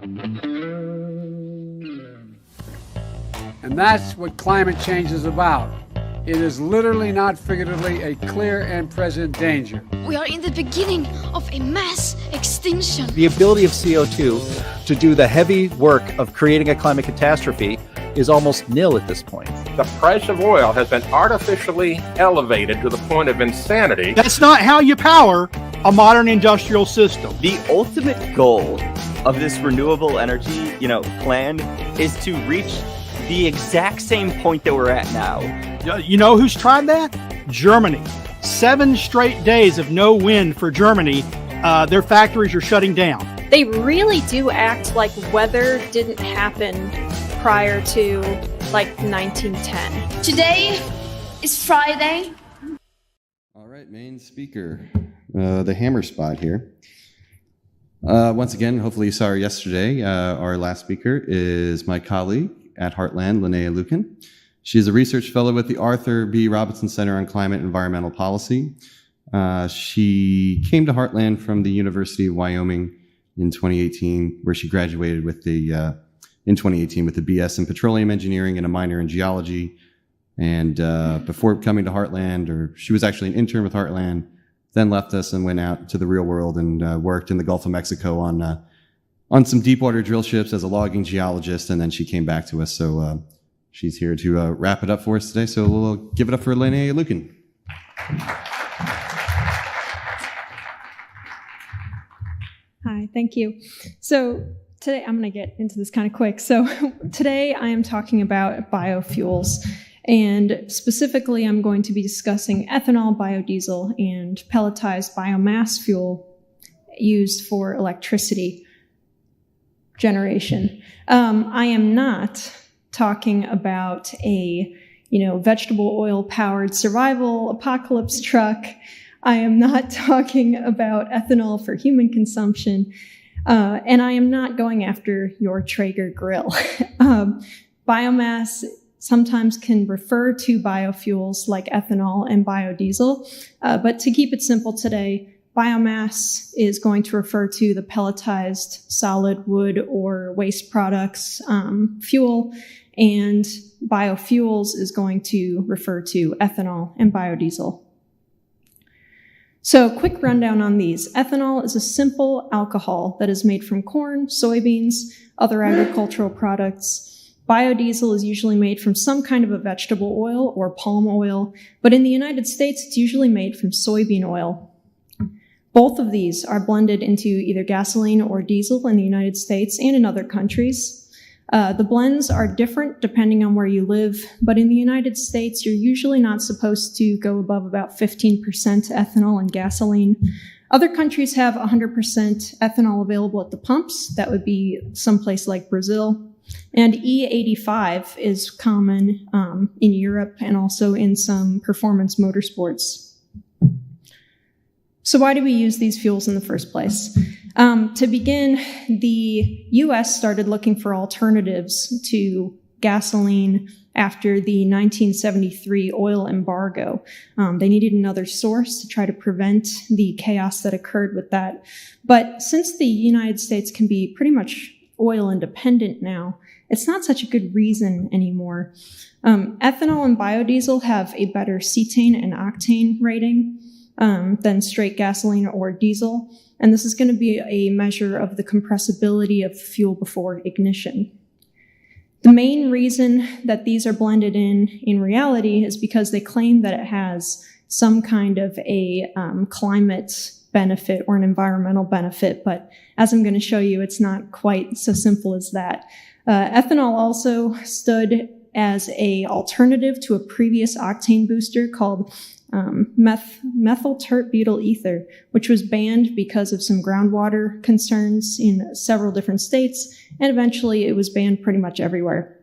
And that's what climate change is about. It is literally, not figuratively, a clear and present danger. We are in the beginning of a mass extinction. The ability of CO2 to do the heavy work of creating a climate catastrophe is almost nil at this point. The price of oil has been artificially elevated to the point of insanity. That's not how you power a modern industrial system. The ultimate goal of this renewable energy, plan is to reach the exact same point that we're at now. You know who's tried that? Germany. 7 straight days of no wind for Germany. Their factories are shutting down. They really do act like weather didn't happen prior to 1910. Today is Friday. All right, main speaker, the hammer spot here. Once again, hopefully you saw her yesterday. Our last speaker is my colleague at Heartland, Linnea Lueken. She's a research fellow with the Arthur B. Robinson Center on Climate and Environmental Policy. She came to Heartland from the University of Wyoming in 2018, where she graduated with in 2018 with a BS in Petroleum Engineering and a minor in Geology. And before coming to Heartland, she was actually an intern with Heartland, then left us and went out to the real world and worked in the Gulf of Mexico on some deep water drill ships as a logging geologist, and then she came back to us. So she's here to wrap it up for us today. So we'll give it up for Linnea Lueken. Hi, thank you. So today, I'm going to get into this kind of quick. So today I am talking about biofuels. And specifically, I'm going to be discussing ethanol, biodiesel, and pelletized biomass fuel used for electricity generation. I am not talking about a, vegetable oil powered survival apocalypse truck. I am not talking about ethanol for human consumption. And I am not going after your Traeger grill. Biomass sometimes can refer to biofuels like ethanol and biodiesel. But to keep it simple today, biomass is going to refer to the pelletized solid wood or waste products fuel, and biofuels is going to refer to ethanol and biodiesel. So quick rundown on these. Ethanol is a simple alcohol that is made from corn, soybeans, other agricultural products. Biodiesel is usually made from some kind of a vegetable oil or palm oil, but in the United States, it's usually made from soybean oil. Both of these are blended into either gasoline or diesel in the United States and in other countries. The blends are different depending on where you live, but in the United States, you're usually not supposed to go above about 15% ethanol in gasoline. Other countries have 100% ethanol available at the pumps. That would be someplace like Brazil. And E85 is common in Europe and also in some performance motorsports. So why do we use these fuels in the first place? To begin, the US started looking for alternatives to gasoline after the 1973 oil embargo. They needed another source to try to prevent the chaos that occurred with that. But since the United States can be pretty much oil independent now, it's not such a good reason anymore. Ethanol and biodiesel have a better cetane and octane rating than straight gasoline or diesel. And this is going to be a measure of the compressibility of fuel before ignition. The main reason that these are blended in reality is because they claim that it has some kind of a climate benefit or an environmental benefit, but as I'm going to show you, it's not quite so simple as that. Ethanol also stood as an alternative to a previous octane booster called methyl tert butyl ether, which was banned because of some groundwater concerns in several different states, and eventually it was banned pretty much everywhere.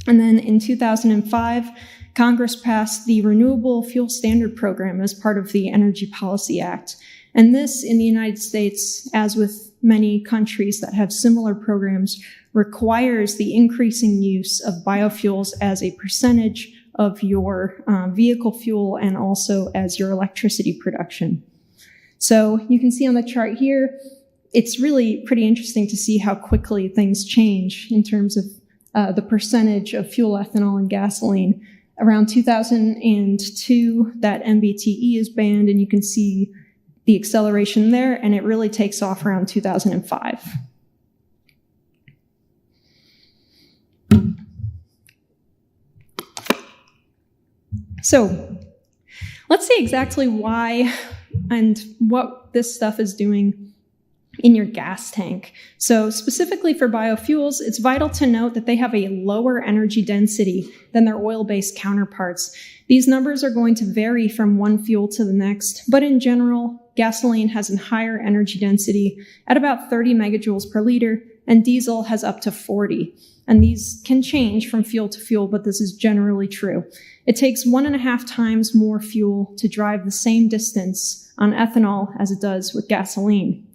And then in 2005, Congress passed the Renewable Fuel Standard Program as part of the Energy Policy Act. And this, in the United States, as with many countries that have similar programs, requires the increasing use of biofuels as a percentage of your vehicle fuel and also as your electricity production. So you can see on the chart here, it's really pretty interesting to see how quickly things change in terms of the percentage of fuel ethanol in gasoline. Around 2002, that MBTE is banned, and you can see the acceleration there, and it really takes off around 2005. So let's see exactly why and what this stuff is doing in your gas tank. So specifically for biofuels, it's vital to note that they have a lower energy density than their oil-based counterparts. These numbers are going to vary from one fuel to the next, but in general, gasoline has a higher energy density at about 30 megajoules per liter, and diesel has up to 40. And these can change from fuel to fuel, but this is generally true. It takes 1.5 times more fuel to drive the same distance on ethanol as it does with gasoline.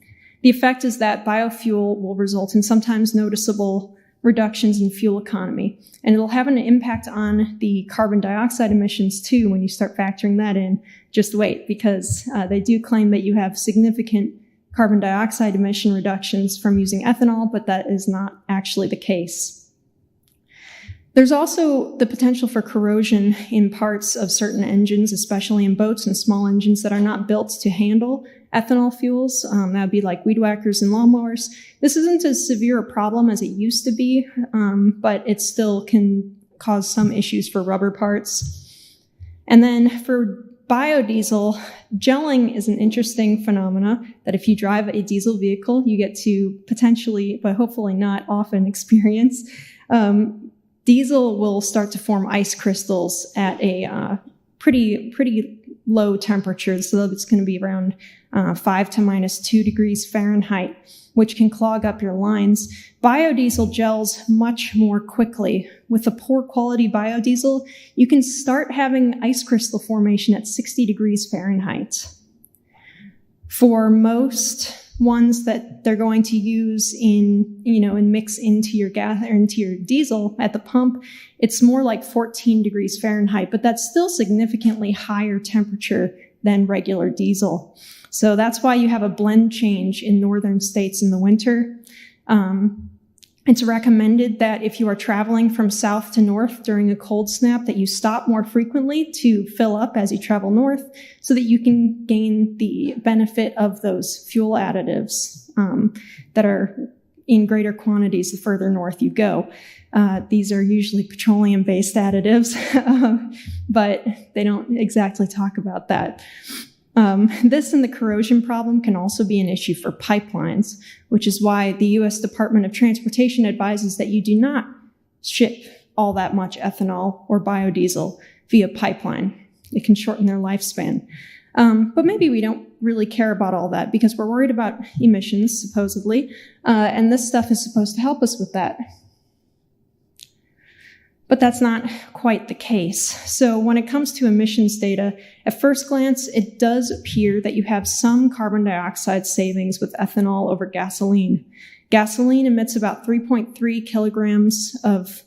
The effect is that biofuel will result in sometimes noticeable reductions in fuel economy, and it'll have an impact on the carbon dioxide emissions too when you start factoring that in. Just wait, because they do claim that you have significant carbon dioxide emission reductions from using ethanol, but that is not actually the case. There's also the potential for corrosion in parts of certain engines, especially in boats and small engines that are not built to handle ethanol fuels. That would be like weed whackers and lawnmowers. This isn't as severe a problem as it used to be, but it still can cause some issues for rubber parts. And then for biodiesel, gelling is an interesting phenomena that if you drive a diesel vehicle, you get to potentially, but hopefully not often, experience. Diesel will start to form ice crystals at a pretty low temperature, so it's going to be around 5 to -2 degrees Fahrenheit, which can clog up your lines. Biodiesel gels much more quickly. With a poor quality biodiesel, you can start having ice crystal formation at 60 degrees Fahrenheit. For most ones that they're going to use and mix into your gas or into your diesel at the pump, it's more like 14 degrees Fahrenheit, but that's still significantly higher temperature than regular diesel. So that's why you have a blend change in northern states in the winter. It's recommended that if you are traveling from south to north during a cold snap, that you stop more frequently to fill up as you travel north so that you can gain the benefit of those fuel additives that are in greater quantities the further north you go. These are usually petroleum-based additives, but they don't exactly talk about that. This and the corrosion problem can also be an issue for pipelines, which is why the U.S. Department of Transportation advises that you do not ship all that much ethanol or biodiesel via pipeline. It can shorten their lifespan. But maybe we don't really care about all that because we're worried about emissions, supposedly, and this stuff is supposed to help us with that. But that's not quite the case. So when it comes to emissions data, at first glance, it does appear that you have some carbon dioxide savings with ethanol over gasoline. Gasoline emits about 3.3 kilograms of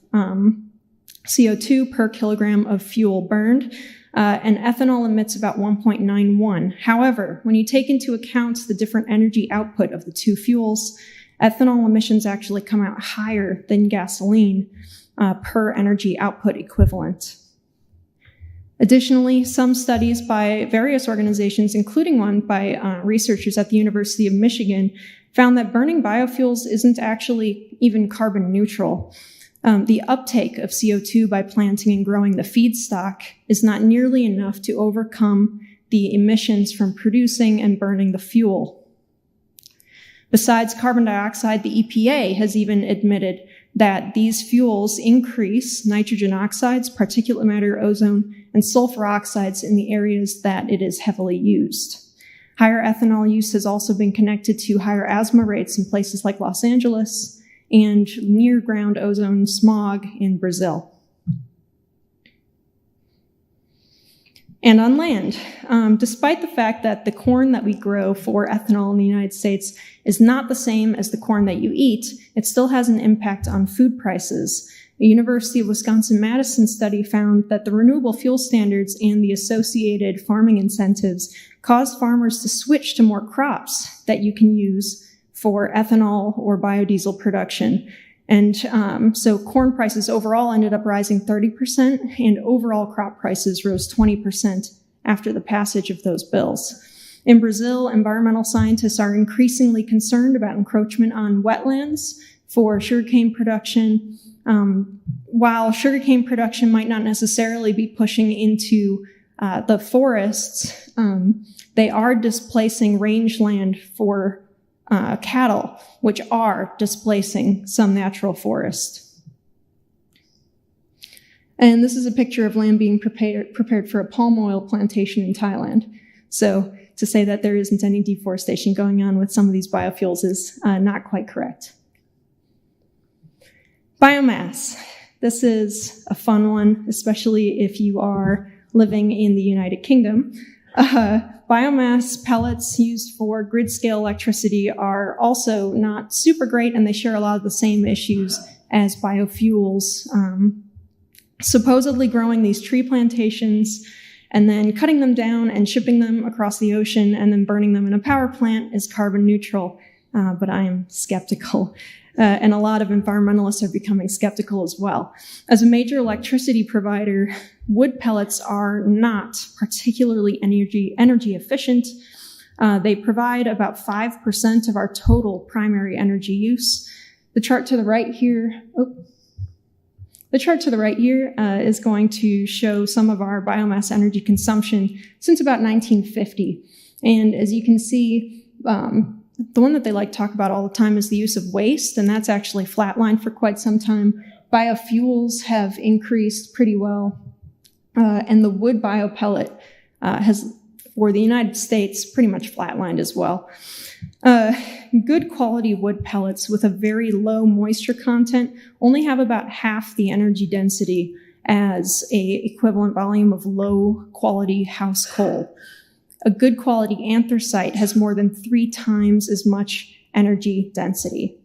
CO2 per kilogram of fuel burned, and ethanol emits about 1.91. However, when you take into account the different energy output of the two fuels, ethanol emissions actually come out higher than gasoline per energy output equivalent. Additionally, some studies by various organizations, including one by researchers at the University of Michigan, found that burning biofuels isn't actually even carbon neutral. The uptake of CO2 by planting and growing the feedstock is not nearly enough to overcome the emissions from producing and burning the fuel. Besides carbon dioxide, the EPA has even admitted that these fuels increase nitrogen oxides, particulate matter, ozone, and sulfur oxides in the areas that it is heavily used. Higher ethanol use has also been connected to higher asthma rates in places like Los Angeles and near-ground ozone smog in Brazil. And on land, despite the fact that the corn that we grow for ethanol in the United States is not the same as the corn that you eat, it still has an impact on food prices. A University of Wisconsin-Madison study found that the renewable fuel standards and the associated farming incentives caused farmers to switch to more crops that you can use for ethanol or biodiesel production. And so corn prices overall ended up rising 30%, and overall crop prices rose 20% after the passage of those bills. In Brazil, environmental scientists are increasingly concerned about encroachment on wetlands for sugarcane production. While sugarcane production might not necessarily be pushing into the forests, they are displacing rangeland for cattle, which are displacing some natural forest. And this is a picture of land being prepared for a palm oil plantation in Thailand. So to say that there isn't any deforestation going on with some of these biofuels is not quite correct. Biomass. This is a fun one, especially if you are living in the United Kingdom. Biomass pellets used for grid-scale electricity are also not super great, and they share a lot of the same issues as biofuels. Supposedly growing these tree plantations and then cutting them down and shipping them across the ocean and then burning them in a power plant is carbon neutral, but I am skeptical. And a lot of environmentalists are becoming skeptical as well. As a major electricity provider, wood pellets are not particularly energy efficient. They provide about 5% of our total primary energy use. The chart to the right here, is going to show some of our biomass energy consumption since about 1950. And as you can see, the one that they like to talk about all the time is the use of waste, and that's actually flatlined for quite some time. Biofuels have increased pretty well, and the wood biopellet has, for the United States, pretty much flatlined as well. Good quality wood pellets with a very low moisture content only have about half the energy density as a equivalent volume of low quality house coal. A good quality anthracite has more than 3 times as much energy density.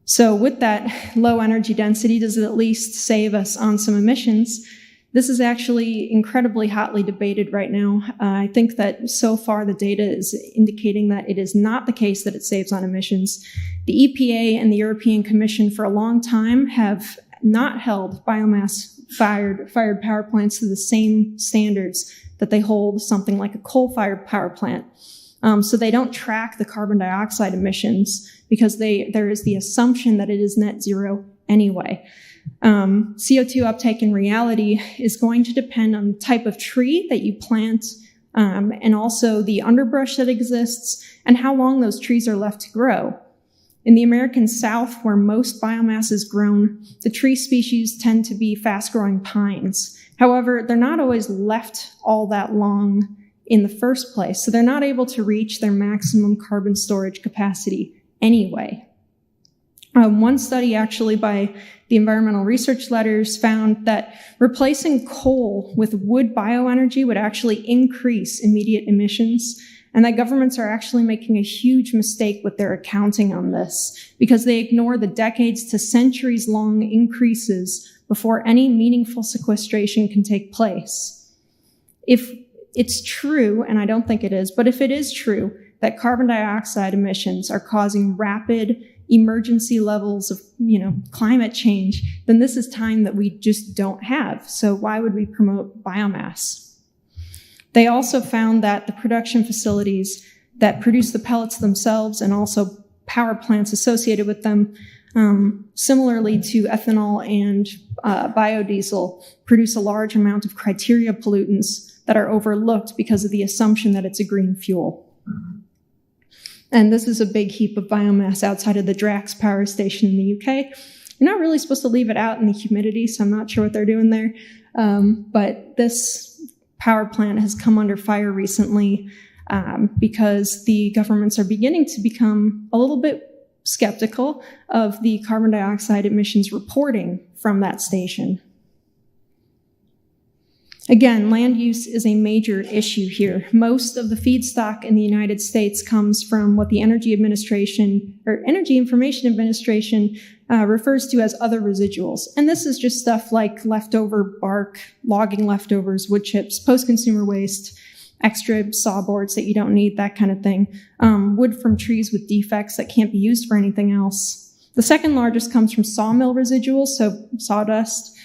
So with that low energy density, does it at least save us on some emissions? This is actually incredibly hotly debated right now. I think that so far the data is indicating that it is not the case that it saves on emissions. The EPA and the European Commission for a long time have not held biomass-fired power plants to the same standards that they hold something like a coal-fired power plant. So they don't track the carbon dioxide emissions because there is the assumption that it is net zero anyway. CO2 uptake in reality is going to depend on the type of tree that you plant, and also the underbrush that exists and how long those trees are left to grow. In the American South, where most biomass is grown, the tree species tend to be fast-growing pines. However, they're not always left all that long in the first place, so they're not able to reach their maximum carbon storage capacity anyway. One study actually by the Environmental Research Letters found that replacing coal with wood bioenergy would actually increase immediate emissions, and that governments are actually making a huge mistake with their accounting on this because they ignore the decades to centuries long increases before any meaningful sequestration can take place. If it's true, and I don't think it is, but if it is true that carbon dioxide emissions are causing rapid emergency levels of, climate change, then this is time that we just don't have. So why would we promote biomass? They also found that the production facilities that produce the pellets themselves and also power plants associated with them, similarly to ethanol and biodiesel, produce a large amount of criteria pollutants that are overlooked because of the assumption that it's a green fuel. And this is a big heap of biomass outside of the Drax power station in the UK. You're not really supposed to leave it out in the humidity, so I'm not sure what they're doing there. But this power plant has come under fire recently because the governments are beginning to become a little bit skeptical of the carbon dioxide emissions reporting from that station. Again, land use is a major issue here. Most of the feedstock in the United States comes from what the Energy Administration, or Energy Information Administration, refers to as other residuals. And this is just stuff like leftover bark, logging leftovers, wood chips, post-consumer waste, extra sawboards that you don't need, that kind of thing. Wood from trees with defects that can't be used for anything else. The second largest comes from sawmill residuals, so sawdust.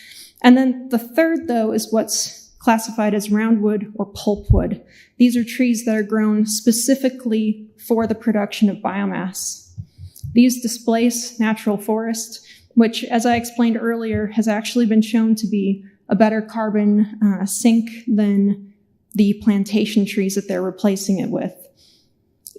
And then the third, though, is what's classified as roundwood or pulpwood. These are trees that are grown specifically for the production of biomass. These displace natural forest, which, as I explained earlier, has actually been shown to be a better carbon sink than the plantation trees that they're replacing it with.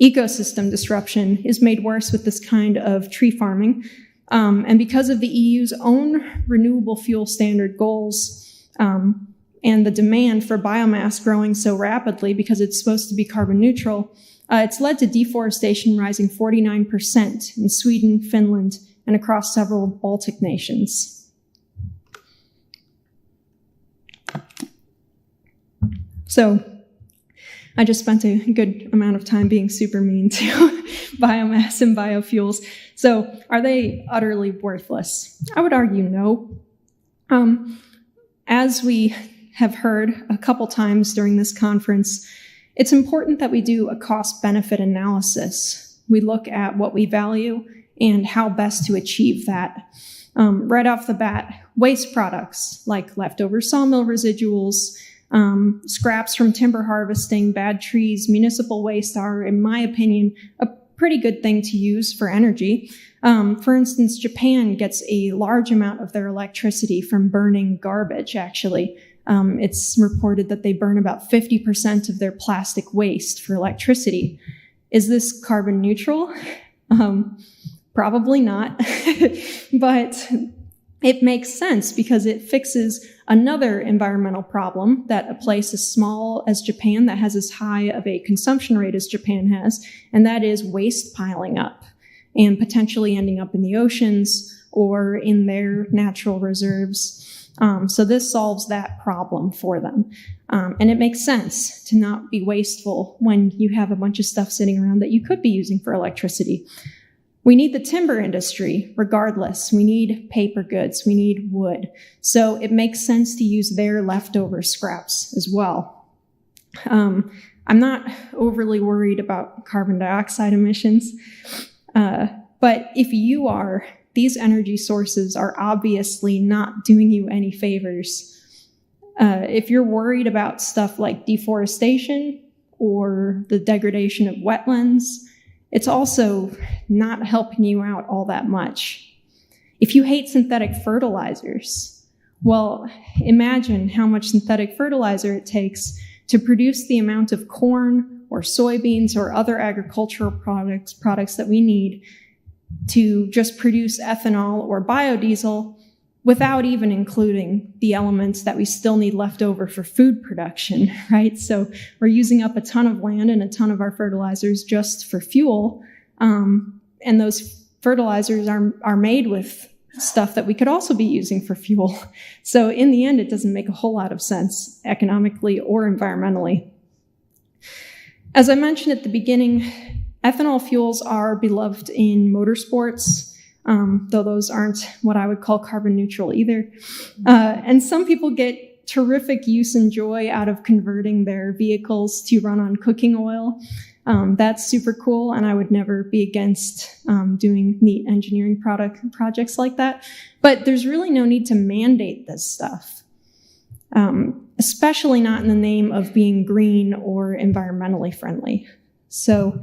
Ecosystem disruption is made worse with this kind of tree farming. And because of the EU's own renewable fuel standard goals and the demand for biomass growing so rapidly because it's supposed to be carbon neutral, it's led to deforestation rising 49% in Sweden, Finland, and across several Baltic nations. So I just spent a good amount of time being super mean to biomass and biofuels. So are they utterly worthless? I would argue no. As we have heard a couple times during this conference, it's important that we do a cost-benefit analysis. We look at what we value and how best to achieve that. Right off the bat, waste products like leftover sawmill residuals, scraps from timber harvesting, bad trees, municipal waste are, in my opinion, a pretty good thing to use for energy. For instance, Japan gets a large amount of their electricity from burning garbage, actually. It's reported that they burn about 50% of their plastic waste for electricity. Is this carbon neutral? Probably not, but it makes sense because it fixes another environmental problem that a place as small as Japan that has as high of a consumption rate as Japan has, and that is waste piling up and potentially ending up in the oceans or in their natural reserves. So this solves that problem for them. And it makes sense to not be wasteful when you have a bunch of stuff sitting around that you could be using for electricity. We need the timber industry, regardless. We need paper goods. We need wood. So it makes sense to use their leftover scraps as well. I'm not overly worried about carbon dioxide emissions. But if you are, these energy sources are obviously not doing you any favors. If you're worried about stuff like deforestation or the degradation of wetlands, it's also not helping you out all that much. If you hate synthetic fertilizers, well, imagine how much synthetic fertilizer it takes to produce the amount of corn or soybeans or other agricultural products that we need to just produce ethanol or biodiesel without even including the elements that we still need left over for food production, right? So we're using up a ton of land and a ton of our fertilizers just for fuel. And those fertilizers are made with stuff that we could also be using for fuel. So in the end, it doesn't make a whole lot of sense economically or environmentally. As I mentioned at the beginning, ethanol fuels are beloved in motorsports, though those aren't what I would call carbon neutral either. And some people get terrific use and joy out of converting their vehicles to run on cooking oil. That's super cool, and I would never be against doing neat engineering projects like that. But there's really no need to mandate this stuff, especially not in the name of being green or environmentally friendly. So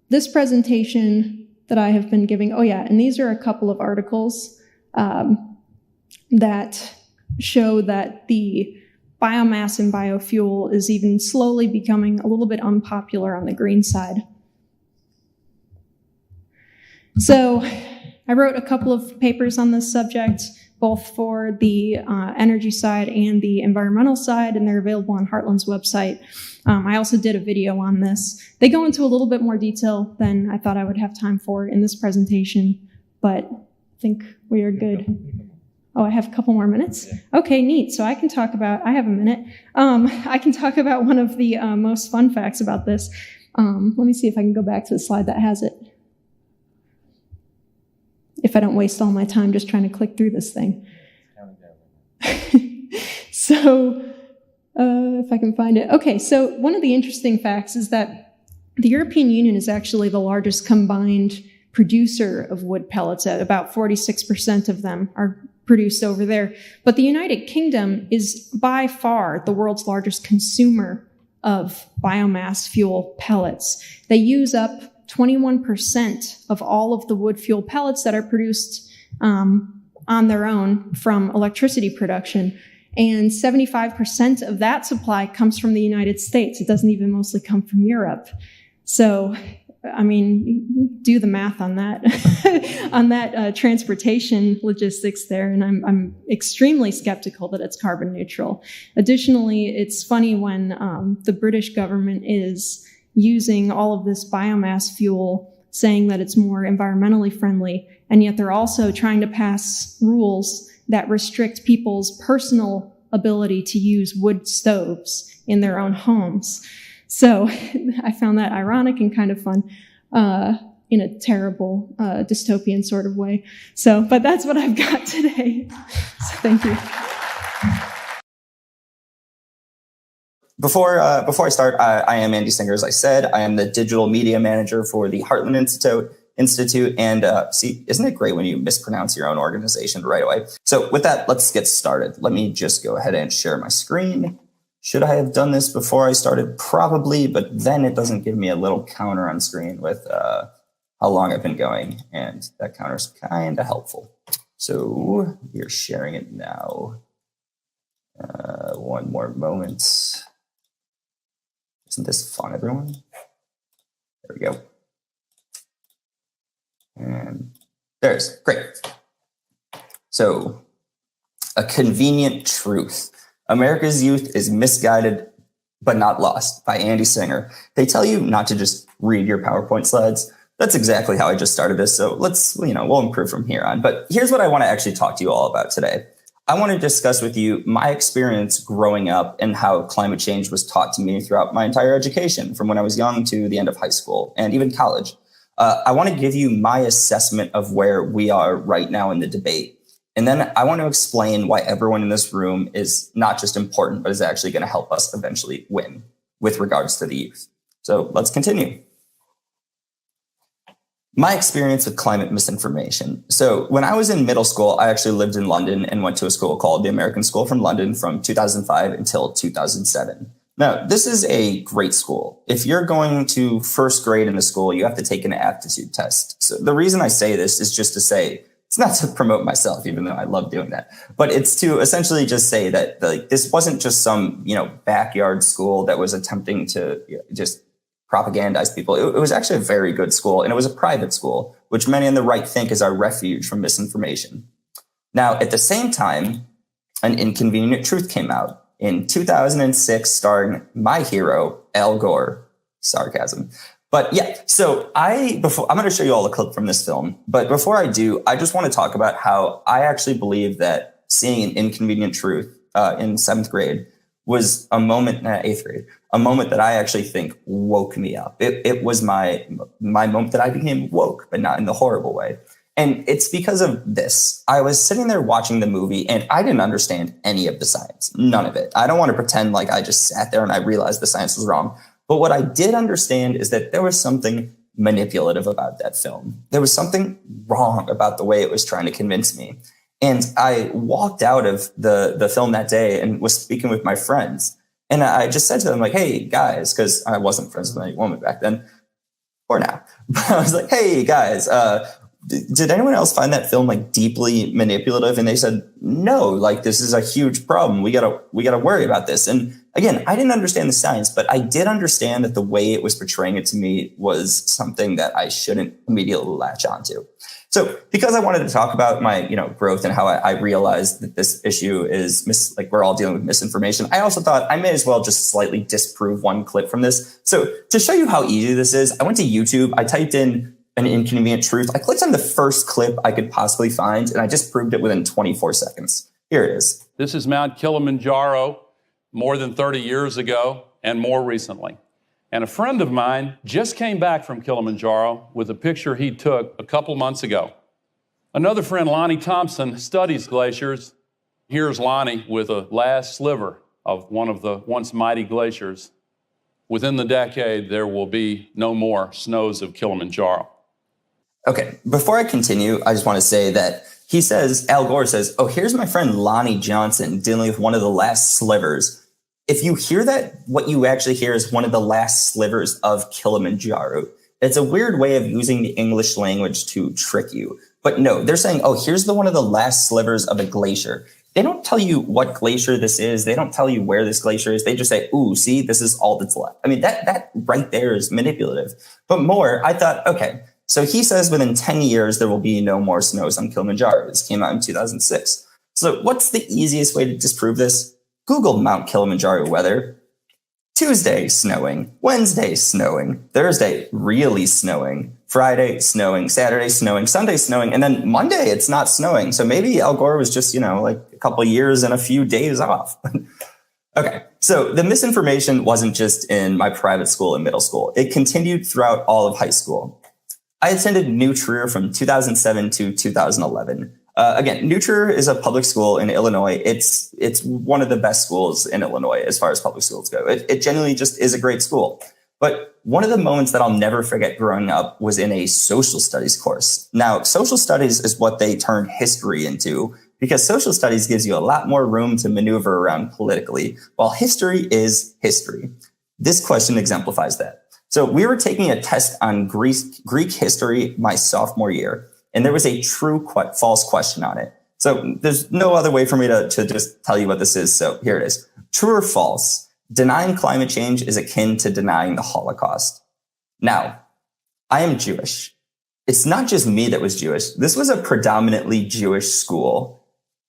this presentation that I have been giving, and these are a couple of articles that show that the biomass and biofuel is even slowly becoming a little bit unpopular on the green side. So I wrote a couple of papers on this subject, both for the energy side and the environmental side, and they're available on Heartland's website. I also did a video on this. They go into a little bit more detail than I thought I would have time for in this presentation, but I think we are good. Oh, I have a couple more minutes? Okay, neat. So I can talk about, I have a minute. I can talk about one of the most fun facts about this. Let me see if I can go back to the slide that has it. If I don't waste all my time just trying to click through this thing. So if I can find it. Okay, so one of the interesting facts is that the European Union is actually the largest combined producer of wood pellets. At about 46% of them are produced over there. But the United Kingdom is by far the world's largest consumer of biomass fuel pellets. They use up 21% of all of the wood fuel pellets that are produced on their own from electricity production. And 75% of that supply comes from the United States. It doesn't even mostly come from Europe. So, I mean, do the math on that, on that transportation logistics there. And I'm extremely skeptical that it's carbon neutral. Additionally, it's funny when the British government is using all of this biomass fuel, saying that it's more environmentally friendly, and yet they're also trying to pass rules that restrict people's personal ability to use wood stoves in their own homes. So I found that ironic and kind of fun in a terrible dystopian sort of way. So, but that's what I've got today. So thank you. Before I start, I am Andy Singer, as I said. I am the digital media manager for the Heartland Institute. And see, isn't it great when you mispronounce your own organization right away? So with that, let's get started. Let me just go ahead and share my screen. Should I have done this before I started? Probably, but then it doesn't give me a little counter on screen with how long I've been going. And that counter is kind of helpful. So we're sharing it now. One more moment. Isn't this fun, everyone? There we go. And there's great. So, a convenient truth. America's youth is misguided but not lost, by Andy Singer. They tell you not to just read your PowerPoint slides. That's exactly how I just started this. So let's, we'll improve from here on. But here's what I want to actually talk to you all about today. I want to discuss with you my experience growing up and how climate change was taught to me throughout my entire education, from when I was young to the end of high school and even college. I want to give you my assessment of where we are right now in the debate. And then I want to explain why everyone in this room is not just important, but is actually going to help us eventually win with regards to the youth. So let's continue. My experience with climate misinformation. So when I was in middle school, I actually lived in London and went to a school called the American School from London from 2005 until 2007. Now, this is a great school. If you're going to first grade in the school, you have to take an aptitude test. So the reason I say this is just to say, it's not to promote myself, even though I love doing that, but it's to essentially just say that this wasn't just some, backyard school that was attempting to just propagandize people. It was actually a very good school, and it was a private school, which many on the right think is our refuge from misinformation. Now, at the same time, an inconvenient truth came out in 2006, starring my hero, Al Gore. Sarcasm. But yeah, so I'm going to show you all a clip from this film. But before I do, I just want to talk about how I actually believe that seeing an inconvenient truth in 7th grade was a moment, 8th grade, a moment that I actually think woke me up. It was my moment that I became woke, but not in the horrible way. And it's because of this. I was sitting there watching the movie and I didn't understand any of the science, none of it. I don't want to pretend like I just sat there and I realized the science was wrong. But what I did understand is that there was something manipulative about that film. There was something wrong about the way it was trying to convince me. And I walked out of the film that day and was speaking with my friends. And I just said to them, like, hey, guys, because I wasn't friends with any woman back then, or now. But I was like, hey, guys, did anyone else find that film deeply manipulative? And they said, no, this is a huge problem. We gotta worry about this. And again, I didn't understand the science, but I did understand that the way it was portraying it to me was something that I shouldn't immediately latch onto. So because I wanted to talk about my, growth and how I realized that this issue is we're all dealing with misinformation, I also thought I may as well just slightly disprove one clip from this. So to show you how easy this is, I went to YouTube, I typed in an inconvenient truth. I clicked on the first clip I could possibly find, and I just proved it within 24 seconds. Here it is. This is Mount Kilimanjaro more than 30 years ago and more recently. And a friend of mine just came back from Kilimanjaro with a picture he took a couple months ago. Another friend, Lonnie Thompson, studies glaciers. Here's Lonnie with a last sliver of one of the once mighty glaciers, within the decade, there will be no more snows of Kilimanjaro. Okay, before I continue, I just want to say that Al Gore says, oh, here's my friend Lonnie Johnson dealing with one of the last slivers. If you hear that, what you actually hear is one of the last slivers of Kilimanjaro. It's a weird way of using the English language to trick you. But no, they're saying, oh, here's one of the last slivers of a glacier. They don't tell you what glacier this is. They don't tell you where this glacier is. They just say, ooh, see, this is all that's left. I mean, that right there is manipulative. But more, I thought, okay, so he says within 10 years, there will be no more snows on Kilimanjaro. This came out in 2006. So what's the easiest way to disprove this? Google Mount Kilimanjaro weather. Tuesday, snowing. Wednesday, snowing. Thursday, really snowing. Friday, snowing. Saturday, snowing. Sunday, snowing. And then Monday, it's not snowing. So maybe Al Gore was just, like a couple of years and a few days off. Okay, so the misinformation wasn't just in my private school and middle school. It continued throughout all of high school. I attended New Trier from 2007 to 2011. Again, New Trier is a public school in Illinois. It's one of the best schools in Illinois as far as public schools go. It genuinely just is a great school. But one of the moments that I'll never forget growing up was in a social studies course. Now, social studies is what they turned history into, because social studies gives you a lot more room to maneuver around politically, while history is history. This question exemplifies that. So we were taking a test on Greek history my sophomore year, and there was a true false question on it. So there's no other way for me to just tell you what this is. So here it is. True or false? Denying climate change is akin to denying the Holocaust. Now, I am Jewish. It's not just me that was Jewish. This was a predominantly Jewish school.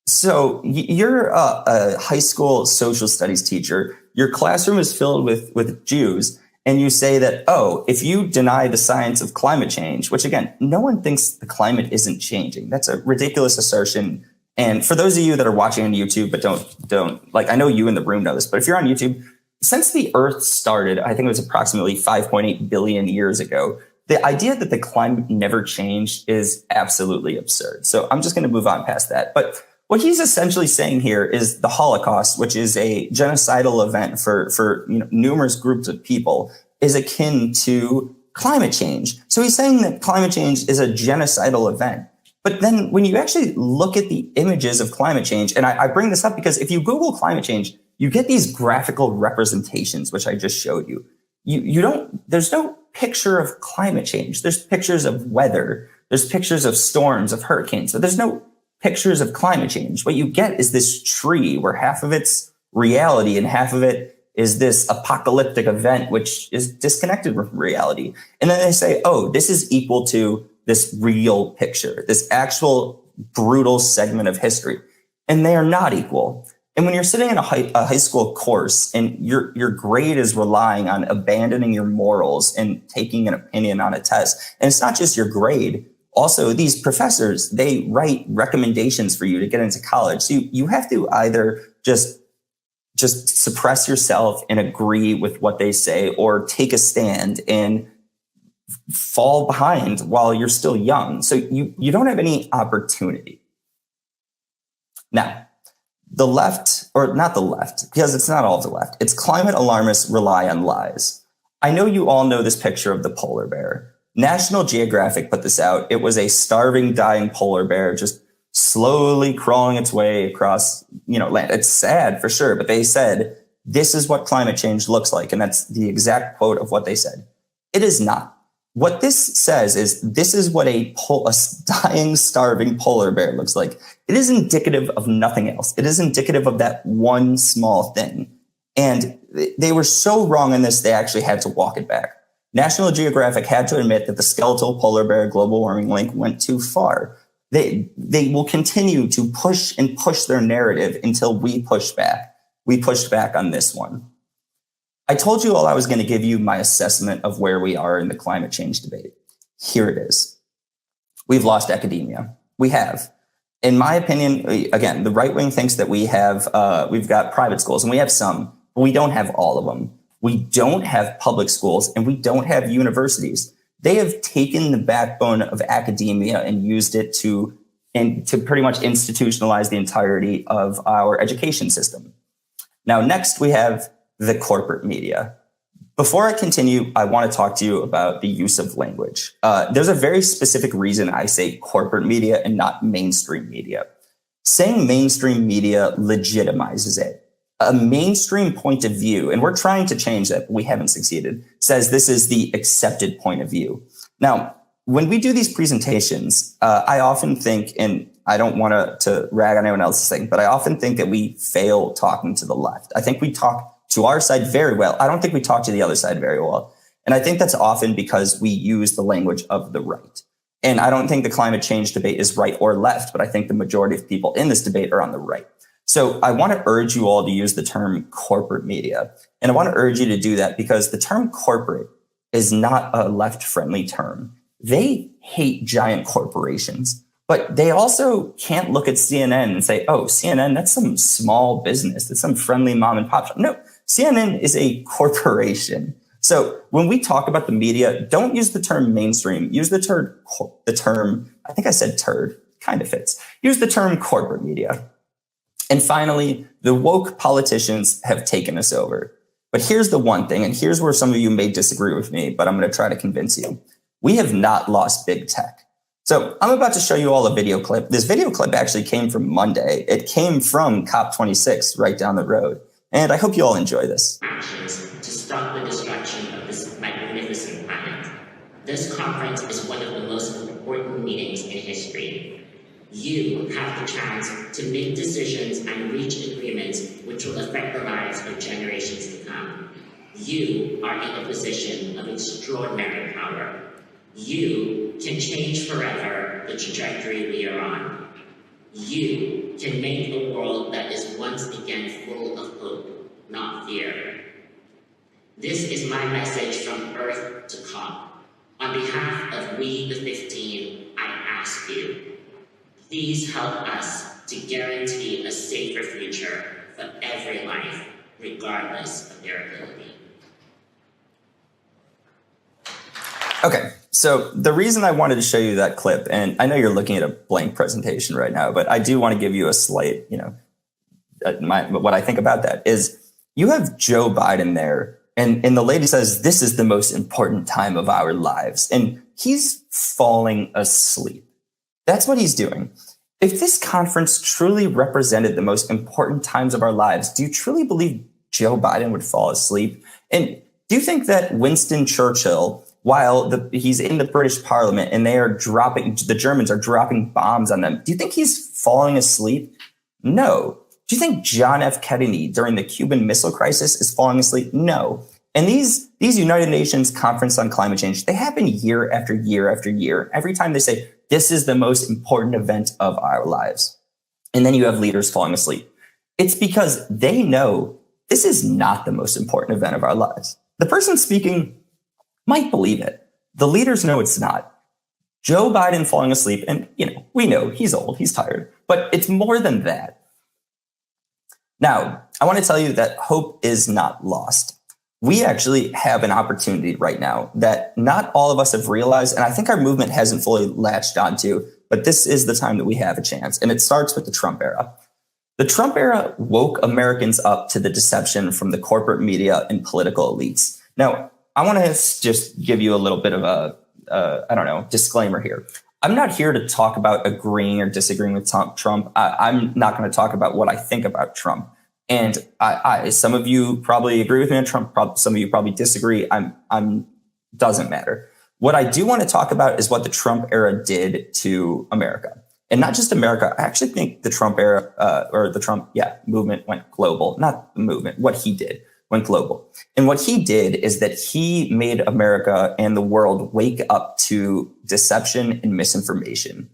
So you're a high school social studies teacher. Your classroom is filled with Jews. And you say that, oh, if you deny the science of climate change, which again, no one thinks the climate isn't changing. That's a ridiculous assertion. And for those of you that are watching on YouTube, but don't I know you in the room know this, but if you're on YouTube, since the Earth started, I think it was approximately 5.8 billion years ago, the idea that the climate never changed is absolutely absurd. So I'm just going to move on past that. But what he's essentially saying here is the Holocaust, which is a genocidal event for numerous groups of people, is akin to climate change. So he's saying that climate change is a genocidal event. But then when you actually look at the images of climate change, and I bring this up because if you Google climate change, you get these graphical representations, which I just showed you. There's no picture of climate change. There's pictures of weather. There's pictures of storms, of hurricanes. So there's no pictures of climate change. What you get is this tree where half of it's reality and half of it is this apocalyptic event, which is disconnected from reality. And then they say, oh, this is equal to this real picture, this actual brutal segment of history. And they are not equal. And when you're sitting in a high school course and your grade is relying on abandoning your morals and taking an opinion on a test, and it's not just your grade. Also, these professors, they write recommendations for you to get into college. So you have to either just suppress yourself and agree with what they say, or take a stand and fall behind while you're still young. So you don't have any opportunity. Now, the left, or not the left, because it's not all the left, it's climate alarmists rely on lies. I know you all know this picture of the polar bear. National Geographic put this out. It was a starving, dying polar bear just slowly crawling its way across, land. It's sad for sure, but they said, this is what climate change looks like. And that's the exact quote of what they said. It is not. What this says is, this is what a dying, starving polar bear looks like. It is indicative of nothing else. It is indicative of that one small thing. And they were so wrong in this, they actually had to walk it back. National Geographic had to admit that the skeletal polar bear global warming link went too far. They will continue to push their narrative until we push back. We pushed back on this one. I told you all I was going to give you my assessment of where we are in the climate change debate. Here it is. We've lost academia. We have. In my opinion, again, the right wing thinks that we've got private schools, and we have some, but we don't have all of them. We don't have public schools, and we don't have universities. They have taken the backbone of academia and used it to pretty much institutionalize the entirety of our education system. Now, next we have the corporate media. Before I continue, I want to talk to you about the use of language. There's a very specific reason I say corporate media and not mainstream media. Saying mainstream media legitimizes it. A mainstream point of view, and we're trying to change that, but we haven't succeeded, says this is the accepted point of view. Now, when we do these presentations, I often think, and I don't want to rag on anyone else's thing, but I often think that we fail talking to the left. I think we talk to our side very well. I don't think we talk to the other side very well. And I think that's often because we use the language of the right. And I don't think the climate change debate is right or left, but I think the majority of people in this debate are on the right. So I want to urge you all to use the term corporate media. And I want to urge you to do that because the term corporate is not a left-friendly term. They hate giant corporations, but they also can't look at CNN and say, oh, CNN, that's some small business. That's some friendly mom and pop shop. No, CNN is a corporation. So when we talk about the media, don't use the term mainstream. Use the term, I think I said turd, kind of fits. Use the term corporate media. And finally, the woke politicians have taken us over. But here's the one thing, and here's where some of you may disagree with me, but I'm going to try to convince you. We have not lost big tech. So I'm about to show you all a video clip. This video clip actually came from Monday. It came from COP26 right down the road. And I hope you all enjoy this. Actions to stop the destruction of this magnificent planet. This conference is one of the most important meetings in history. You have the chance to make decisions and reach agreements which will affect the lives of generations to come. You are in a position of extraordinary power. You can change forever the trajectory we are on. You can make a world that is once again full of hope, not fear. This is my message from Earth to COP. On behalf of We the 15, I ask you, please help us to guarantee a safer future for every life, regardless of their ability. Okay, so the reason I wanted to show you that clip, and I know you're looking at a blank presentation right now, but I do want to give you a slight, what I think about that is you have Joe Biden there, and the lady says, this is the most important time of our lives, and he's falling asleep. That's what he's doing. If this conference truly represented the most important times of our lives, do you truly believe Joe Biden would fall asleep? And do you think that Winston Churchill, while he's in the British Parliament and the Germans are dropping bombs on them, do you think he's falling asleep? No. Do you think John F. Kennedy during the Cuban Missile Crisis is falling asleep? No. And these United Nations Conference on Climate Change, they happen year after year after year. Every time they say, this is the most important event of our lives. And then you have leaders falling asleep. It's because they know this is not the most important event of our lives. The person speaking might believe it. The leaders know it's not. Joe Biden falling asleep, and we know he's old, he's tired, but it's more than that. Now, I want to tell you that hope is not lost. We actually have an opportunity right now that not all of us have realized, and I think our movement hasn't fully latched onto, but this is the time that we have a chance, and it starts with the Trump era. The Trump era woke Americans up to the deception from the corporate media and political elites. Now, I want to just give you a little bit of a, disclaimer here. I'm not here to talk about agreeing or disagreeing with Trump. I'm not going to talk about what I think about Trump. And some of you probably agree with me on Trump. Some of you probably disagree. Doesn't matter. What I do want to talk about is what the Trump era did to America. And not just America. I actually think the Trump era, movement went global. Not the movement, what he did went global. And what he did is that he made America and the world wake up to deception and misinformation.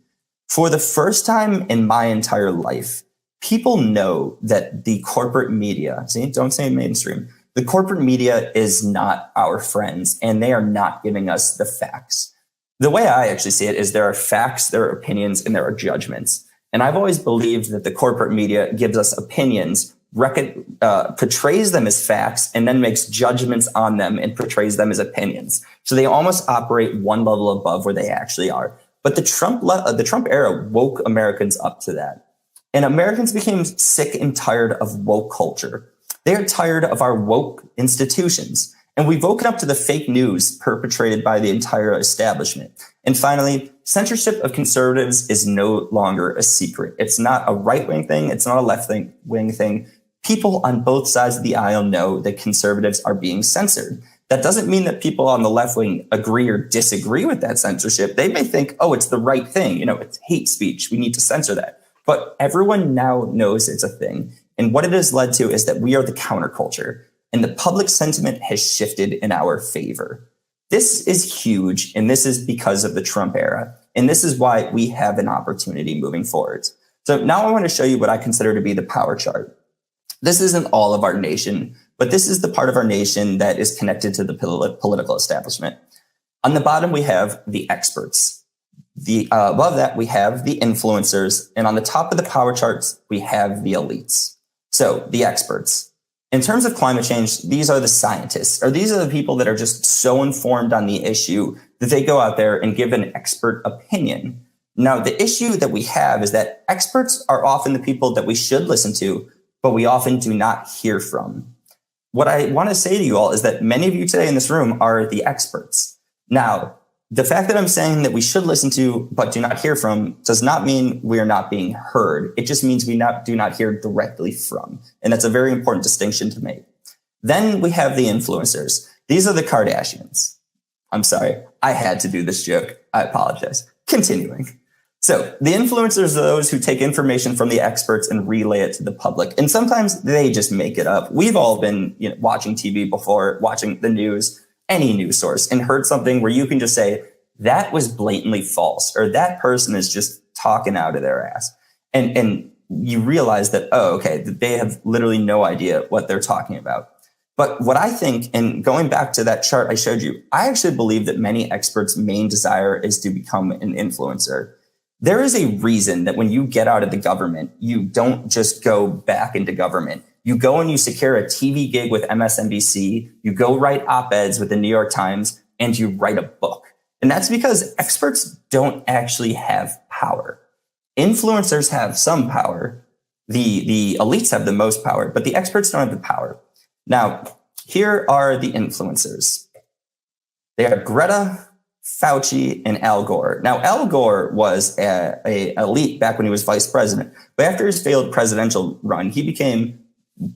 For the first time in my entire life, people know that the corporate media, don't say mainstream, the corporate media is not our friends, and they are not giving us the facts. The way I actually see it is there are facts, there are opinions, and there are judgments. And I've always believed that the corporate media gives us opinions, portrays them as facts, and then makes judgments on them and portrays them as opinions. So they almost operate one level above where they actually are. But the Trump era woke Americans up to that. And Americans became sick and tired of woke culture. They are tired of our woke institutions. And we've woken up to the fake news perpetrated by the entire establishment. And finally, censorship of conservatives is no longer a secret. It's not a right-wing thing. It's not a left-wing thing. People on both sides of the aisle know that conservatives are being censored. That doesn't mean that people on the left wing agree or disagree with that censorship. They may think, oh, it's the right thing. It's hate speech. We need to censor that. But everyone now knows it's a thing. And what it has led to is that we are the counterculture. And the public sentiment has shifted in our favor. This is huge, and this is because of the Trump era. And this is why we have an opportunity moving forward. So now I want to show you what I consider to be the power chart. This isn't all of our nation, but this is the part of our nation that is connected to the political establishment. On the bottom, we have the experts. Above that, we have the influencers. And on the top of the power charts, we have the elites. So the experts. In terms of climate change, these are the scientists, or these are the people that are just so informed on the issue that they go out there and give an expert opinion. Now, the issue that we have is that experts are often the people that we should listen to, but we often do not hear from. What I want to say to you all is that many of you today in this room are the experts. Now, the fact that I'm saying that we should listen to but do not hear from does not mean we are not being heard. It just means we do not hear directly from. And that's a very important distinction to make. Then we have the influencers. These are the Kardashians. I'm sorry, I had to do this joke. I apologize. Continuing. So the influencers are those who take information from the experts and relay it to the public. And sometimes they just make it up. We've all been watching TV before, watching the news, any news source, and heard something where you can just say, that was blatantly false, or that person is just talking out of their ass. And you realize that, oh, okay, they have literally no idea what they're talking about. But what I think, and going back to that chart I showed you, I actually believe that many experts' main desire is to become an influencer. There is a reason that when you get out of the government, you don't just go back into government. You go and you secure a TV gig with MSNBC, you go write op-eds with the New York Times, and you write a book. And that's because experts don't actually have power. Influencers have some power. The elites have the most power, but the experts don't have the power. Now, here are the influencers. They are Greta, Fauci, and Al Gore. Now, Al Gore was a elite back when he was vice president, but after his failed presidential run, he became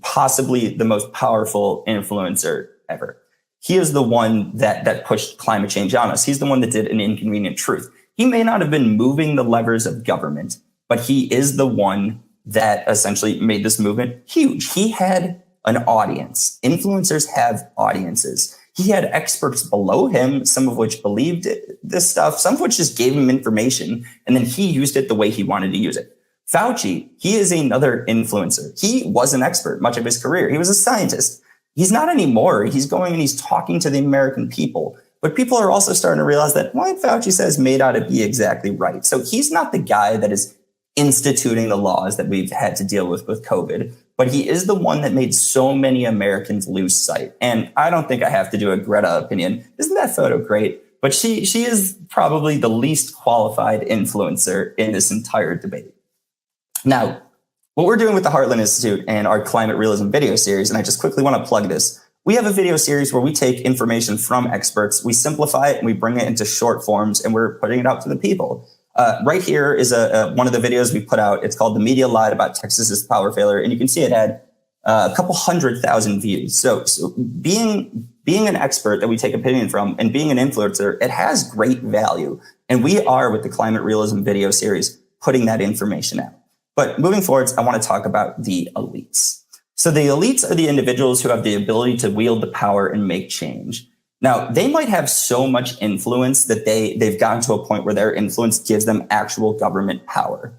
possibly the most powerful influencer ever. He is the one that pushed climate change on us. He's the one that did An Inconvenient Truth. He may not have been moving the levers of government, but he is the one that essentially made this movement huge. He had an audience. Influencers have audiences. He had experts below him, some of which believed this stuff, some of which just gave him information, and then he used it the way he wanted to use it. Fauci, he is another influencer. He was an expert much of his career. He was a scientist. He's not anymore. He's going and he's talking to the American people. But people are also starting to realize that what Fauci says may not be exactly right. So he's not the guy that is instituting the laws that we've had to deal with COVID, but he is the one that made so many Americans lose sight. And I don't think I have to do a Greta opinion. Isn't that photo great? But she is probably the least qualified influencer in this entire debate. Now, what we're doing with the Heartland Institute and our climate realism video series, and I just quickly want to plug this, we have a video series where we take information from experts, we simplify it, and we bring it into short forms, and we're putting it out to the people. Right here is one of the videos we put out. It's called The Media Lied About Texas's Power Failure, and you can see it had a couple 100,000 views. So being an expert that we take opinion from and being an influencer, it has great value. And we are, with the Climate Realism video series, putting that information out. But moving forward, I want to talk about the elites. So the elites are the individuals who have the ability to wield the power and make change. Now, they might have so much influence that they've gotten to a point where their influence gives them actual government power.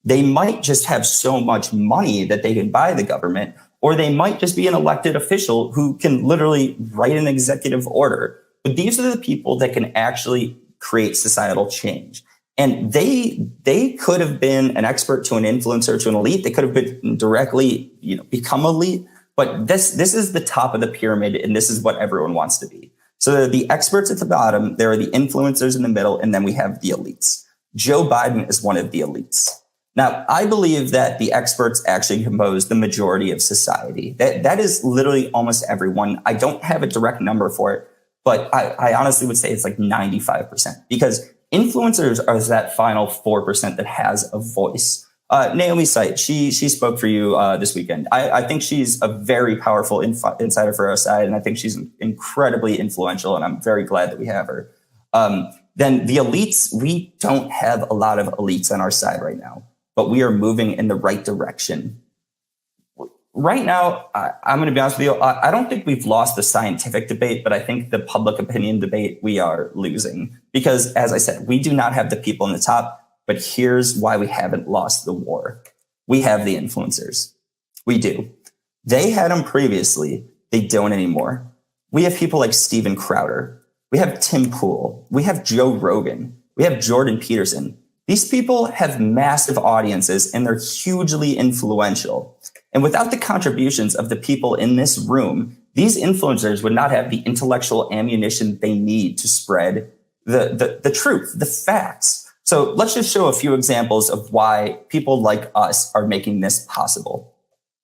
They might just have so much money that they can buy the government, or they might just be an elected official who can literally write an executive order. But these are the people that can actually create societal change. And they could have been an expert to an influencer to an elite. They could have been directly, become elite. But this is the top of the pyramid, and this is what everyone wants to be. So there are the experts at the bottom, there are the influencers in the middle, and then we have the elites. Joe Biden is one of the elites. Now, I believe that the experts actually compose the majority of society. That is literally almost everyone. I don't have a direct number for it, but I honestly would say it's like 95%, because influencers are that final 4% that has a voice. Naomi Sight, she spoke for you this weekend. I think she's a very powerful insider for our side, and I think she's incredibly influential, and I'm very glad that we have her. Then the elites, we don't have a lot of elites on our side right now, but we are moving in the right direction. Right now, I'm going to be honest with you, I don't think we've lost the scientific debate, but I think the public opinion debate we are losing. Because, as I said, we do not have the people in the top, but here's why we haven't lost the war. We have the influencers. We do. They had them previously. They don't anymore. We have people like Steven Crowder. We have Tim Pool. We have Joe Rogan. We have Jordan Peterson. These people have massive audiences and they're hugely influential. And without the contributions of the people in this room, these influencers would not have the intellectual ammunition they need to spread the truth, the facts. So let's just show a few examples of why people like us are making this possible.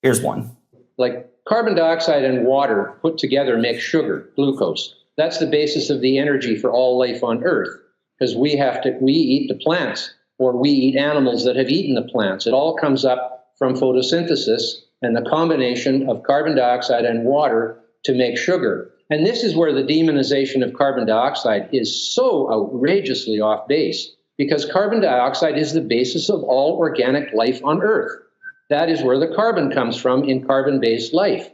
Here's one. Like carbon dioxide and water put together make sugar, glucose. That's the basis of the energy for all life on Earth, because we eat the plants, or we eat animals that have eaten the plants. It all comes up from photosynthesis and the combination of carbon dioxide and water to make sugar. And this is where the demonization of carbon dioxide is so outrageously off base, because carbon dioxide is the basis of all organic life on Earth. That is where the carbon comes from in carbon-based life.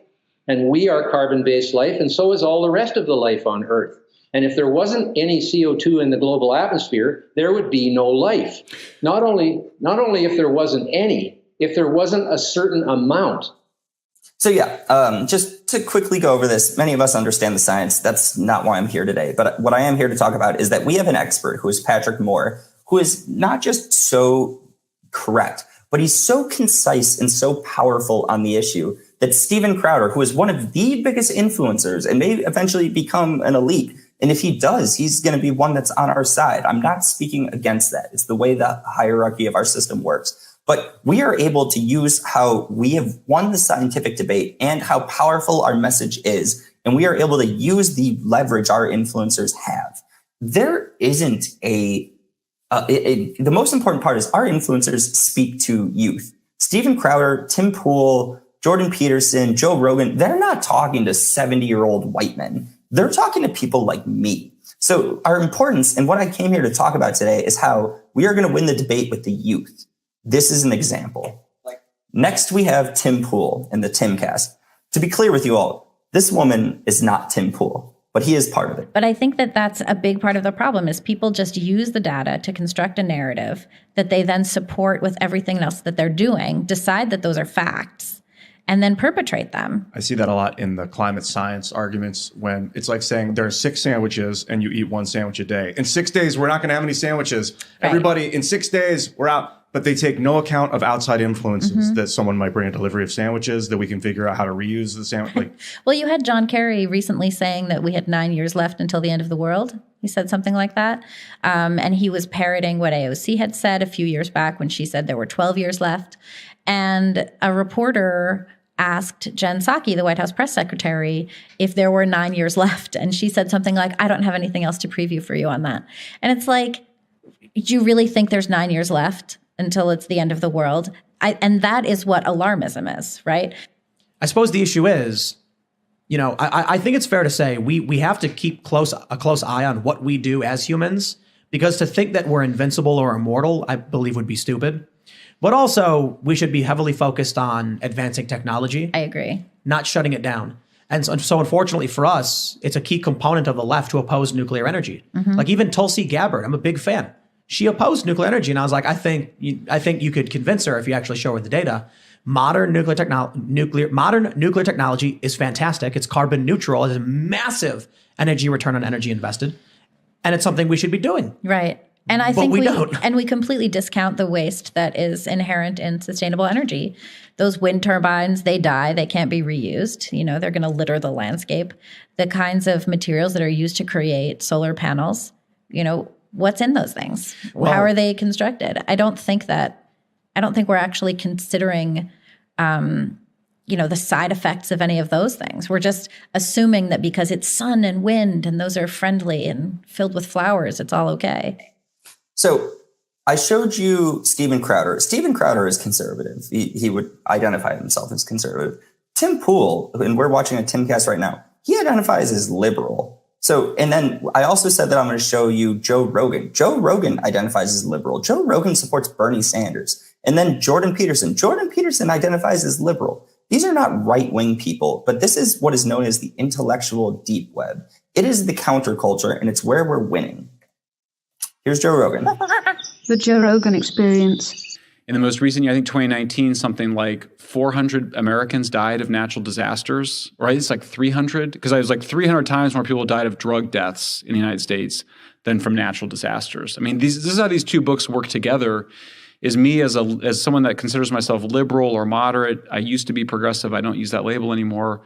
And we are carbon-based life, and so is all the rest of the life on Earth. And if there wasn't any CO2 in the global atmosphere, there would be no life. Not only if there wasn't any, if there wasn't a certain amount. So yeah, just to quickly go over this, many of us understand the science. That's not why I'm here today. But what I am here to talk about is that we have an expert who is Patrick Moore, who is not just so correct, but he's so concise and so powerful on the issue that Steven Crowder, who is one of the biggest influencers and may eventually become an elite, and if he does, he's going to be one that's on our side. I'm not speaking against that. It's the way the hierarchy of our system works. But we are able to use how we have won the scientific debate and how powerful our message is, and we are able to use the leverage our influencers have. There isn't the most important part is our influencers speak to youth. Steven Crowder, Tim Pool, Jordan Peterson, Joe Rogan, they're not talking to 70-year-old white men. They're talking to people like me. So our importance and what I came here to talk about today is how we are going to win the debate with the youth. This is an example. Next, we have Tim Pool in the Timcast. To be clear with you all, this woman is not Tim Pool, but he is part of it. But I think that that's a big part of the problem is people just use the data to construct a narrative that they then support with everything else that they're doing, decide that those are facts, and then perpetrate them. I see that a lot in the climate science arguments when it's like saying there are 6 sandwiches and you eat 1 sandwich a day. In 6 days, we're not going to have any sandwiches. Right. Everybody, in 6 days, we're out. But they take no account of outside influences that someone might bring a delivery of sandwiches, that we can figure out how to reuse the sandwich. Well, you had John Kerry recently saying that we had 9 years left until the end of the world. He said something like that. And he was parroting what AOC had said a few years back when she said there were 12 years left. And a reporter asked Jen Psaki, the White House press secretary, if there were 9 years left. And she said something like, I don't have anything else to preview for you on that. And it's like, do you really think there's 9 years left until it's the end of the world? And that is what alarmism is, right? I suppose the issue is, I think it's fair to say we have to keep a close eye on what we do as humans, because to think that we're invincible or immortal, I believe would be stupid. But also, we should be heavily focused on advancing technology. I agree. Not shutting it down. And so unfortunately for us, it's a key component of the left to oppose nuclear energy. Like even Tulsi Gabbard, I'm a big fan. She opposed nuclear energy, and I was like, I think you could convince her if you actually show her the data. Modern nuclear technology is fantastic. It's carbon neutral. It has a massive energy return on energy invested, and it's something we should be doing. Right. And I think we don't. And we completely discount the waste that is inherent in sustainable energy. Those wind turbines, they die. They can't be reused. They're going to litter the landscape. The kinds of materials that are used to create solar panels, what's in those things? Well, how are they constructed? I don't think that I don't think we're actually considering, the side effects of any of those things. We're just assuming that because it's sun and wind and those are friendly and filled with flowers, it's all okay. So I showed you Steven Crowder. Steven Crowder is conservative. He would identify himself as conservative. Tim Pool, and we're watching a Timcast right now, he identifies as liberal. So, and then I also said that I'm going to show you Joe Rogan. Joe Rogan identifies as liberal. Joe Rogan supports Bernie Sanders. And then Jordan Peterson. Jordan Peterson identifies as liberal. These are not right-wing people, but this is what is known as the intellectual deep web. It is the counterculture, and it's where we're winning. Here's Joe Rogan. The Joe Rogan Experience. In the most recent year, I think 2019, something like 400 Americans died of natural disasters, right? It's like 300, because it was like 300 times more people died of drug deaths in the United States than from natural disasters. I mean, this is how these two books work together. Is me as someone that considers myself liberal or moderate. I used to be progressive. I don't use that label anymore.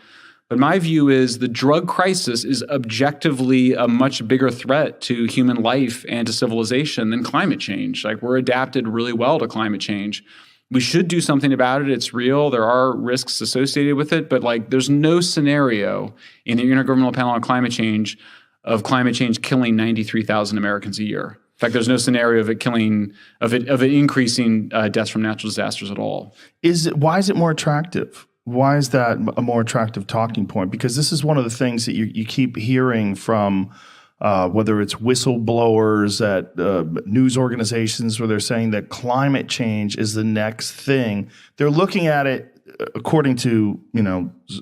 But my view is the drug crisis is objectively a much bigger threat to human life and to civilization than climate change. Like, we're adapted really well to climate change. We should do something about it. It's real. There are risks associated with it. But like, there's no scenario in the Intergovernmental Panel on Climate Change of climate change killing 93,000 Americans a year. In fact, there's no scenario of it increasing deaths from natural disasters at all. Why is it more attractive? Why is that a more attractive talking point? Because this is one of the things that you keep hearing from whether it's whistleblowers at news organizations where they're saying that climate change is the next thing. They're looking at it according to,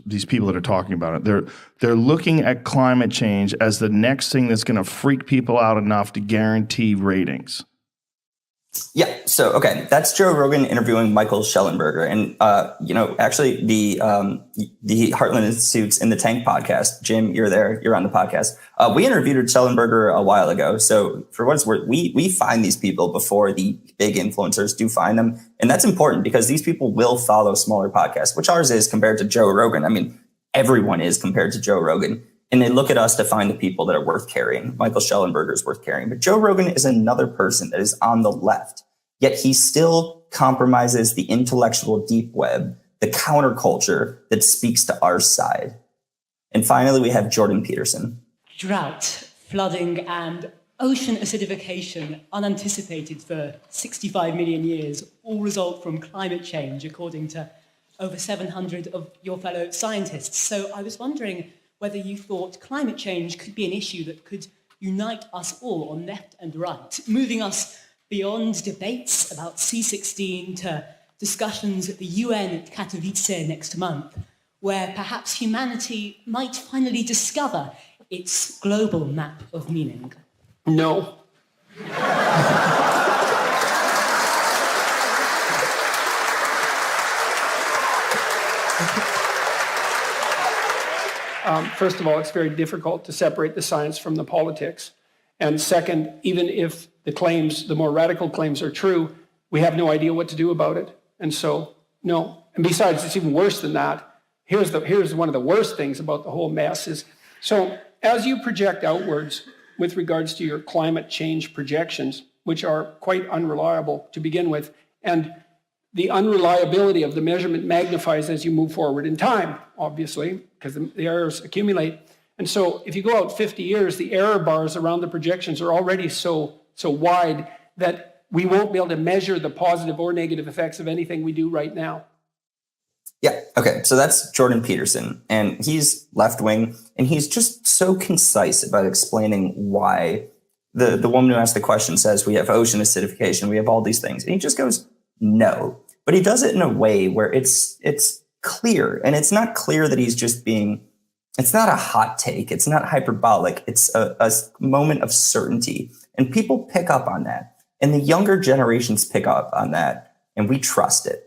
these people that are talking about it. They're looking at climate change as the next thing that's going to freak people out enough to guarantee ratings. Yeah. So, okay. That's Joe Rogan interviewing Michael Schellenberger. And, actually the Heartland Institute's In the Tank podcast, Jim, you're there, you're on the podcast. We interviewed Schellenberger a while ago. So for what it's worth, we find these people before the big influencers do find them. And that's important because these people will follow smaller podcasts, which ours is compared to Joe Rogan. I mean, everyone is compared to Joe Rogan. And they look at us to find the people that are worth carrying. Michael Schellenberger is worth carrying. But Joe Rogan is another person that is on the left. Yet he still compromises the intellectual deep web, the counterculture that speaks to our side. And finally, we have Jordan Peterson. Drought, flooding, and ocean acidification, unanticipated for 65 million years, all result from climate change, according to over 700 of your fellow scientists. So I was wondering whether you thought climate change could be an issue that could unite us all on left and right, moving us beyond debates about C16 to discussions at the UN at Katowice next month, where perhaps humanity might finally discover its global map of meaning. No. First of all, it's very difficult to separate the science from the politics. And second, even if the more radical claims are true, we have no idea what to do about it. And so, no. And besides, it's even worse than that. Here's one of the worst things about the whole mess is, so as you project outwards with regards to your climate change projections, which are quite unreliable to begin with, and the unreliability of the measurement magnifies as you move forward in time, obviously, because the errors accumulate. And so if you go out 50 years, the error bars around the projections are already so wide that we won't be able to measure the positive or negative effects of anything we do right now. Yeah. Okay. So that's Jordan Peterson, and he's left wing, and he's just so concise about explaining why the woman who asked the question says we have ocean acidification, we have all these things. And he just goes, no. But he does it in a way where it's clear, and it's not clear that he's just being, it's not a hot take. It's not hyperbolic. It's a moment of certainty. And people pick up on that. And the younger generations pick up on that. And we trust it.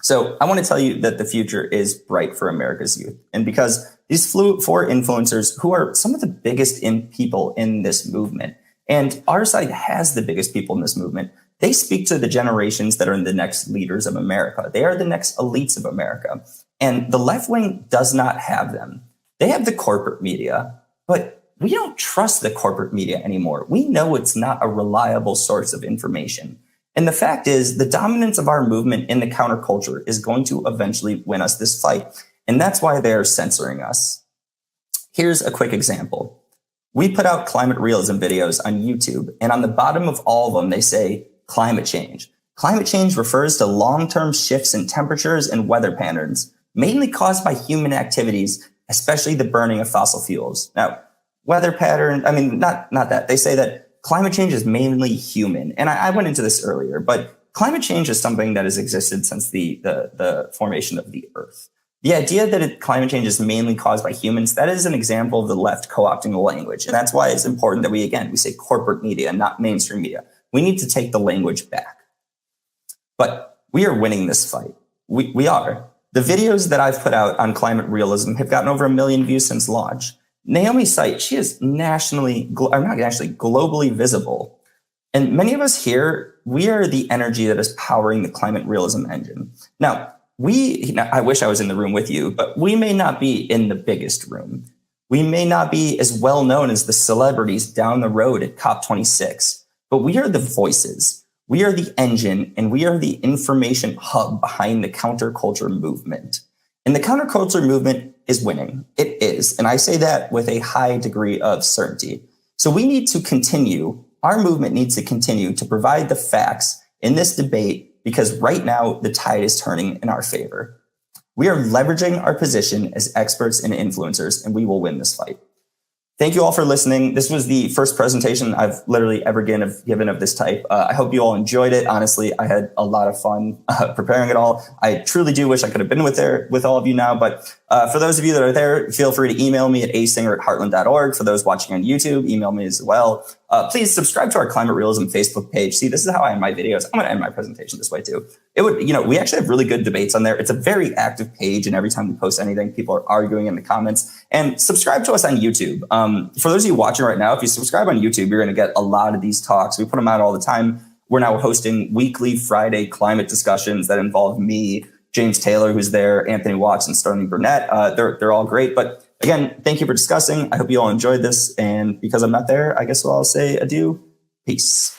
So I want to tell you that the future is bright for America's youth. And because these four influencers who are some of the biggest people in this movement, and our side has the biggest people in this movement, they speak to the generations that are the next leaders of America. They are the next elites of America. And the left wing does not have them. They have the corporate media, but we don't trust the corporate media anymore. We know it's not a reliable source of information. And the fact is, the dominance of our movement in the counterculture is going to eventually win us this fight. And that's why they're censoring us. Here's a quick example. We put out climate realism videos on YouTube, and on the bottom of all of them, they say climate change. Climate change refers to long-term shifts in temperatures and weather patterns, mainly caused by human activities, especially the burning of fossil fuels. Now, weather pattern, not that. They say that climate change is mainly human. And I went into this earlier, but climate change is something that has existed since the formation of the Earth. The idea that climate change is mainly caused by humans, that is an example of the left co-opting the language. And that's why it's important that we say corporate media, not mainstream media. We need to take the language back. But we are winning this fight. We are. The videos that I've put out on climate realism have gotten over 1 million views since launch. Naomi's site, she is globally visible. And many of us here, we are the energy that is powering the climate realism engine. Now, I wish I was in the room with you, but we may not be in the biggest room. We may not be as well known as the celebrities down the road at COP26, but we are the voices. We are the engine, and we are the information hub behind the counterculture movement. And the counterculture movement is winning. It is. And I say that with a high degree of certainty. So we need to continue. Our movement needs to continue to provide the facts in this debate, because right now the tide is turning in our favor. We are leveraging our position as experts and influencers, and we will win this fight. Thank you all for listening. This was the first presentation I've literally ever given of this type. I hope you all enjoyed it. Honestly, I had a lot of fun preparing it all. I truly do wish I could have been with all of you now. But for those of you that are there, feel free to email me at asinger@heartland.org. For those watching on YouTube, email me as well. Please subscribe to our Climate Realism Facebook page. See, this is how I end my videos. I'm going to end my presentation this way too. We actually have really good debates on there. It's a very active page, and every time we post anything, people are arguing in the comments. And subscribe to us on YouTube. For those of you watching right now, if you subscribe on YouTube, you're going to get a lot of these talks. We put them out all the time. We're now hosting weekly Friday climate discussions that involve me, James Taylor, who's there, Anthony Watts, and Sterling Burnett. They're all great. But again, thank you for discussing. I hope you all enjoyed this. And because I'm not there, I guess I'll say adieu. Peace.